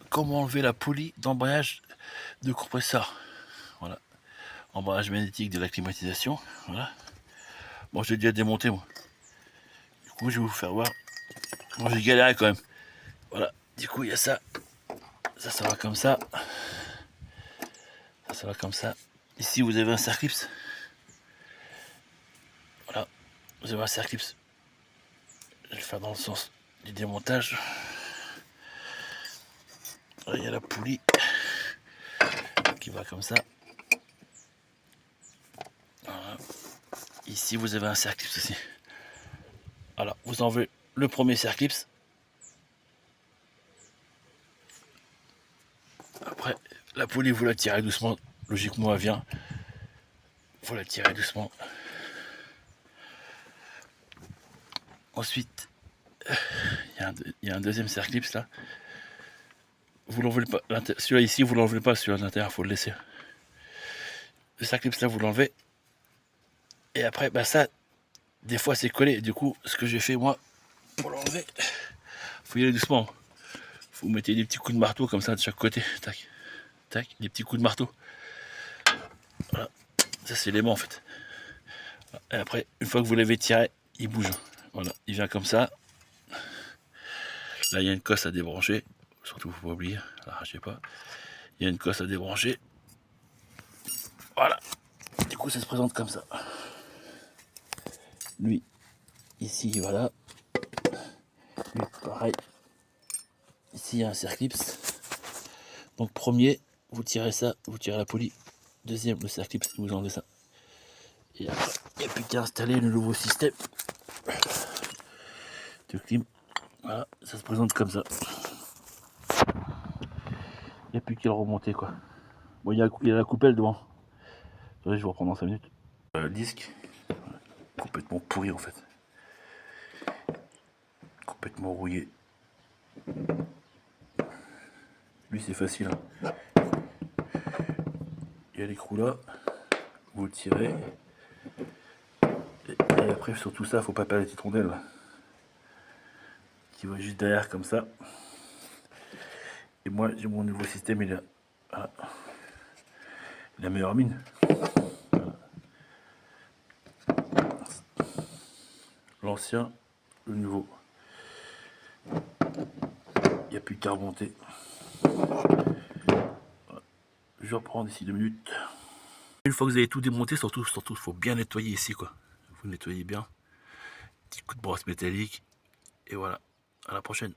comment enlever la poulie d'embrayage de compresseur. Voilà, embrayage magnétique de la climatisation. Voilà. Bon, j'ai déjà démonté moi. Du coup, je vais vous faire voir. Bon, j'ai galéré quand même. Voilà. Du coup, il y a ça. Ça va comme ça. Ça va comme ça. Ici, vous avez un circlips. Voilà. Vous avez un circlips. Je vais le faire dans le sens du démontage. Là, il y a la poulie qui va comme ça. Voilà. Ici, vous avez un circlips aussi. Voilà, vous enlevez le premier circlips. Après, la poulie, vous la tirez doucement. Logiquement, elle vient. Vous la tirez doucement. Ensuite, il y a un deuxième circlips là. Vous l'enlevez pas. Celui-là ici, vous l'enlevez pas. Celui-là de l'intérieur, il faut le laisser. Le circlips là, vous l'enlevez. Et après, bah ça, des fois c'est collé. Du coup, ce que j'ai fait moi, pour l'enlever, faut y aller doucement. Vous mettez des petits coups de marteau comme ça de chaque côté. Tac, tac, des petits coups de marteau. Voilà. Ça c'est l'aimant en fait. Et après, une fois que vous l'avez tiré, il bouge. Voilà, il vient comme ça. Là, il y a une cosse à débrancher. Surtout, faut pas oublier, l'arrachez pas. Il y a une cosse à débrancher. Voilà. Du coup, ça se présente comme ça. Lui, ici, voilà. Lui, pareil. Ici, il y a un circlips. Donc, premier, vous tirez ça, vous tirez la poulie. Deuxième, le circlips, vous enlevez ça. Et après, il n'y a plus qu'à installer le nouveau système de clim. Voilà, ça se présente comme ça. Il n'y a plus qu'à le remonter, quoi. Bon, il y a la coupelle devant. Attendez, je vais reprendre dans 5 minutes. Le disque, complètement pourri en fait. Complètement rouillé. Lui, c'est facile. Hein. Il y a l'écrou là. Vous le tirez. Et après, sur tout ça, faut pas perdre les petites rondelles. Qui va juste derrière comme ça. Et moi, j'ai mon nouveau système, il a voilà. La meilleure mine. Voilà. L'ancien, le nouveau. Il n'y a plus qu'à remonter. Voilà. Je reprends d'ici 2 minutes. Une fois que vous avez tout démonté, surtout, il faut bien nettoyer ici, quoi. Vous nettoyez bien. Petit coup de brosse métallique. Et voilà. À la prochaine.